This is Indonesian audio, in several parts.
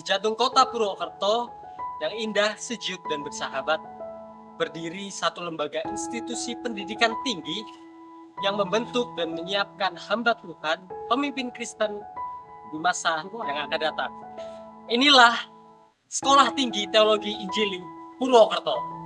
Di jantung kota Purwokerto yang indah, sejuk, dan bersahabat, berdiri satu lembaga institusi pendidikan tinggi yang membentuk dan menyiapkan hamba Tuhan, pemimpin Kristen di masa yang akan datang. Inilah Sekolah Tinggi Teologi Injili Purwokerto.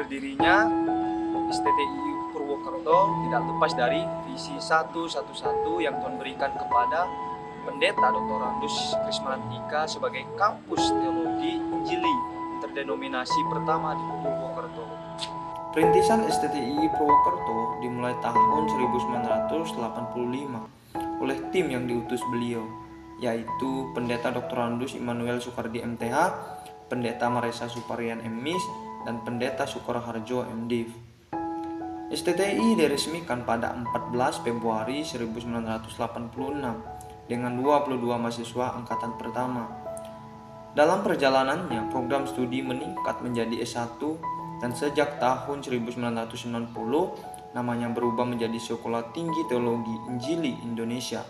Berdirinya STTI Purwokerto tidak lepas dari visi 111 yang Tuhan berikan kepada Pendeta Dr. Randus Krismantika sebagai kampus teologi Injili interdenominasi pertama di Purwokerto. Perintisan STTI Purwokerto dimulai tahun 1985 oleh tim yang diutus beliau, yaitu Pendeta Dr. Randus Immanuel Soekardi MTH, Pendeta Maresa Suparian MMis, dan Pendeta Sukoharjo MDiv. STTI diresmikan pada 14 Februari 1986 dengan 22 mahasiswa angkatan pertama. Dalam perjalanannya, program studi meningkat menjadi S1 dan sejak tahun 1990 namanya berubah menjadi Sekolah Tinggi Teologi Injili Indonesia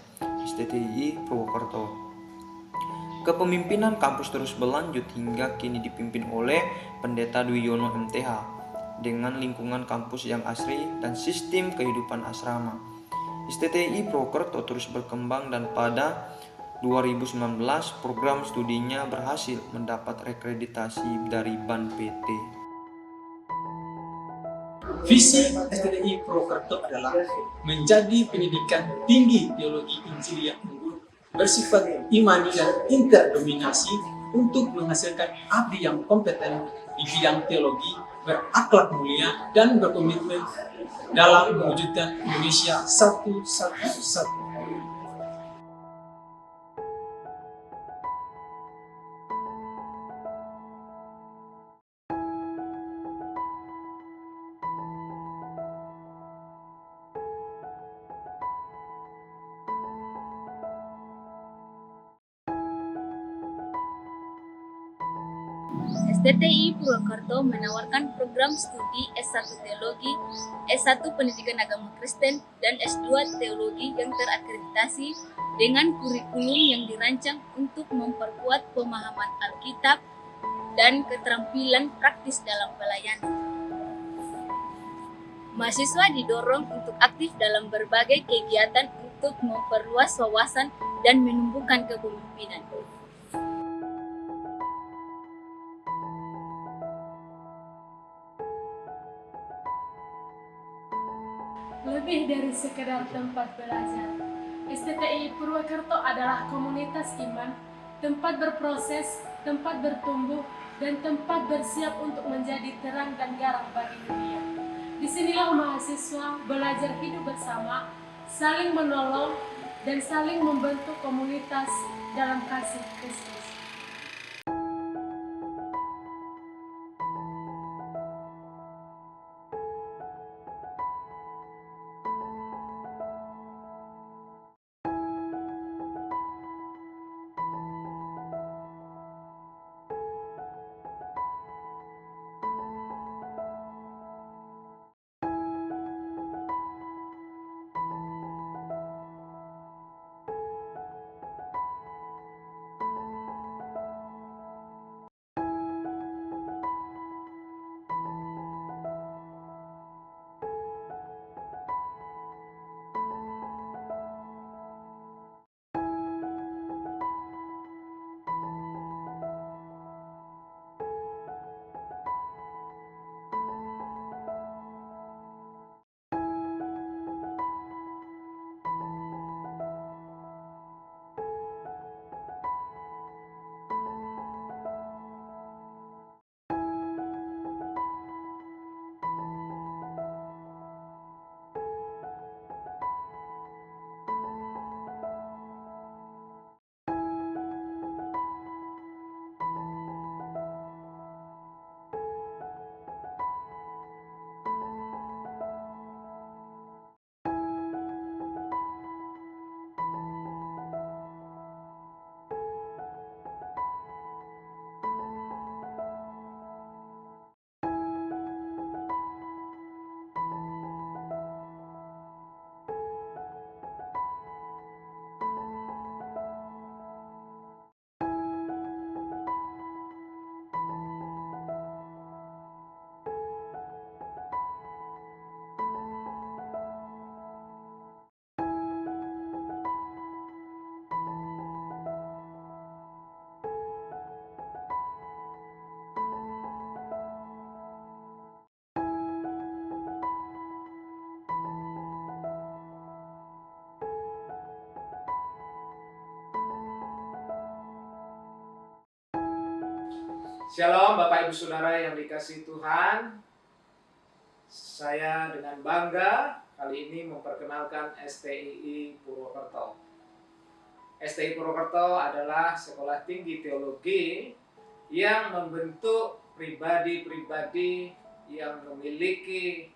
STTI Purwokerto. Kepemimpinan kampus terus berlanjut hingga kini dipimpin oleh Pendeta Dwi Yono MTH dengan lingkungan kampus yang asri dan sistem kehidupan asrama. STTI Purwokerto terus berkembang dan pada 2019 program studinya berhasil mendapat akreditasi dari BAN PT. Visi STTI Purwokerto adalah menjadi pendidikan tinggi teologi Injil yang unggul, bersifat imani dan interdominasi untuk menghasilkan abdi yang kompeten di bidang teologi, berakhlak mulia, dan berkomitmen dalam mewujudkan Indonesia 111. STTI Purwokerto menawarkan program studi S1 Teologi, S1 Pendidikan Agama Kristen, dan S2 Teologi yang terakreditasi dengan kurikulum yang dirancang untuk memperkuat pemahaman Alkitab dan keterampilan praktis dalam pelayanan. Mahasiswa didorong untuk aktif dalam berbagai kegiatan untuk memperluas wawasan dan menumbuhkan kepemimpinan. Lebih dari sekedar tempat belajar, STTI Purwokerto adalah komunitas iman, tempat berproses, tempat bertumbuh, dan tempat bersiap untuk menjadi terang dan garam bagi dunia. Disinilah mahasiswa belajar hidup bersama, saling menolong, dan saling membentuk komunitas dalam kasih Kristus. Shalom Bapak Ibu Saudara yang dikasihi Tuhan. Saya dengan bangga kali ini memperkenalkan STII Purwokerto. STI Purwokerto adalah sekolah tinggi teologi yang membentuk pribadi-pribadi yang memiliki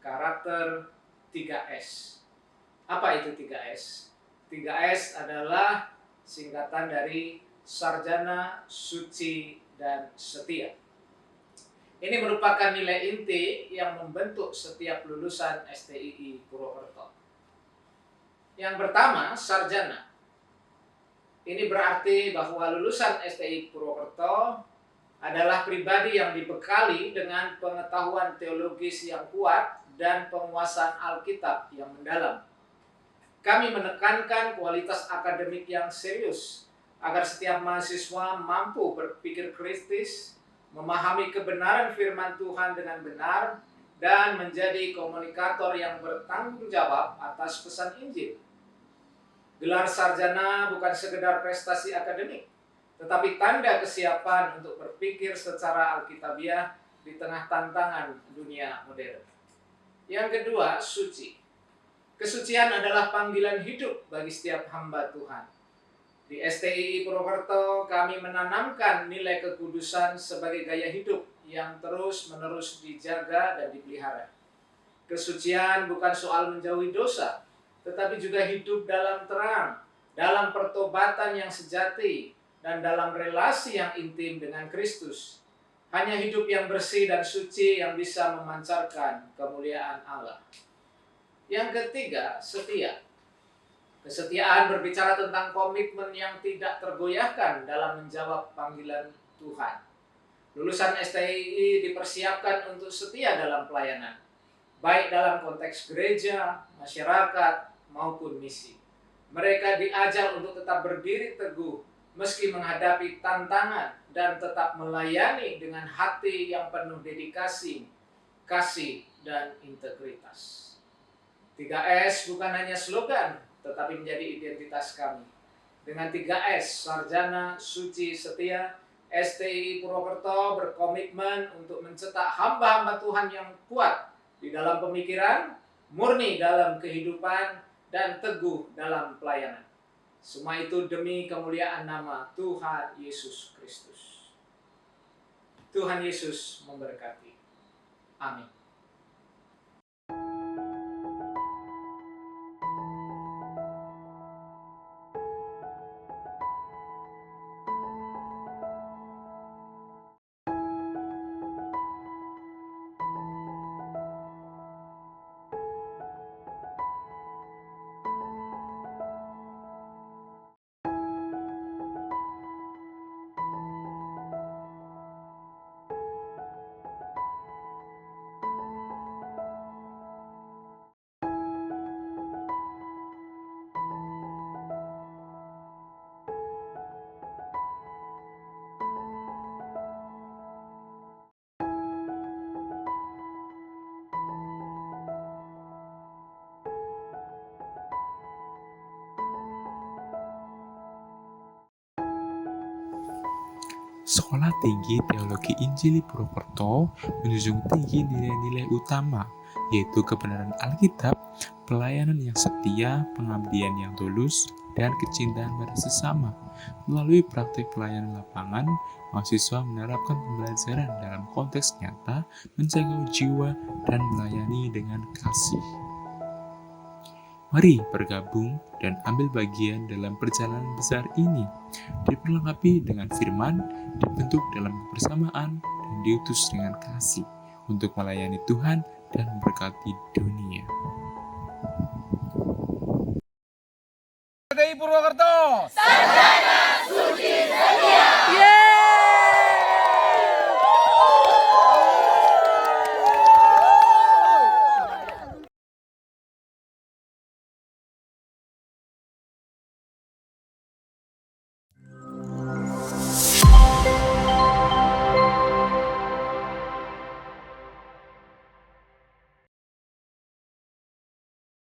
karakter 3S. Apa itu 3S? 3S adalah singkatan dari sarjana, suci, dan setia. Ini merupakan nilai inti yang membentuk setiap lulusan STII Purwokerto. Yang pertama, sarjana. Ini berarti bahwa lulusan STII Purwokerto adalah pribadi yang dibekali dengan pengetahuan teologis yang kuat dan penguasaan Alkitab yang mendalam. Kami menekankan kualitas akademik yang serius agar setiap mahasiswa mampu berpikir kritis, memahami kebenaran firman Tuhan dengan benar, dan menjadi komunikator yang bertanggung jawab atas pesan Injil. Gelar sarjana bukan sekedar prestasi akademik, tetapi tanda kesiapan untuk berpikir secara alkitabiah di tengah tantangan dunia modern. Yang kedua, suci. Kesucian adalah panggilan hidup bagi setiap hamba Tuhan. Di STII Purwokerto, kami menanamkan nilai kekudusan sebagai gaya hidup yang terus-menerus dijaga dan dipelihara. Kesucian bukan soal menjauhi dosa, tetapi juga hidup dalam terang, dalam pertobatan yang sejati, dan dalam relasi yang intim dengan Kristus. Hanya hidup yang bersih dan suci yang bisa memancarkan kemuliaan Allah. Yang ketiga, setia. Kesetiaan berbicara tentang komitmen yang tidak tergoyahkan dalam menjawab panggilan Tuhan. Lulusan STII dipersiapkan untuk setia dalam pelayanan, baik dalam konteks gereja, masyarakat, maupun misi. Mereka diajar untuk tetap berdiri teguh meski menghadapi tantangan dan tetap melayani dengan hati yang penuh dedikasi, kasih, dan integritas. 3S bukan hanya slogan, tetapi menjadi identitas kami. Dengan 3S, sarjana, suci, setia, STII Purwokerto berkomitmen untuk mencetak hamba-hamba Tuhan yang kuat di dalam pemikiran, murni dalam kehidupan, dan teguh dalam pelayanan. Semua itu demi kemuliaan nama Tuhan Yesus Kristus. Tuhan Yesus memberkati. Amin. Sekolah Tinggi Teologi Injili Purwokerto menjunjung tinggi nilai-nilai utama, yaitu kebenaran Alkitab, pelayanan yang setia, pengabdian yang tulus, dan kecintaan pada sesama. Melalui praktik pelayanan lapangan, mahasiswa menerapkan pembelajaran dalam konteks nyata, menjaga jiwa, dan melayani dengan kasih. Mari bergabung dan ambil bagian dalam perjalanan besar ini, diperlengkapi dengan firman, dibentuk dalam kebersamaan, dan diutus dengan kasih untuk melayani Tuhan dan memberkati dunia. STII Purwokerto, sarjana, suci, setia.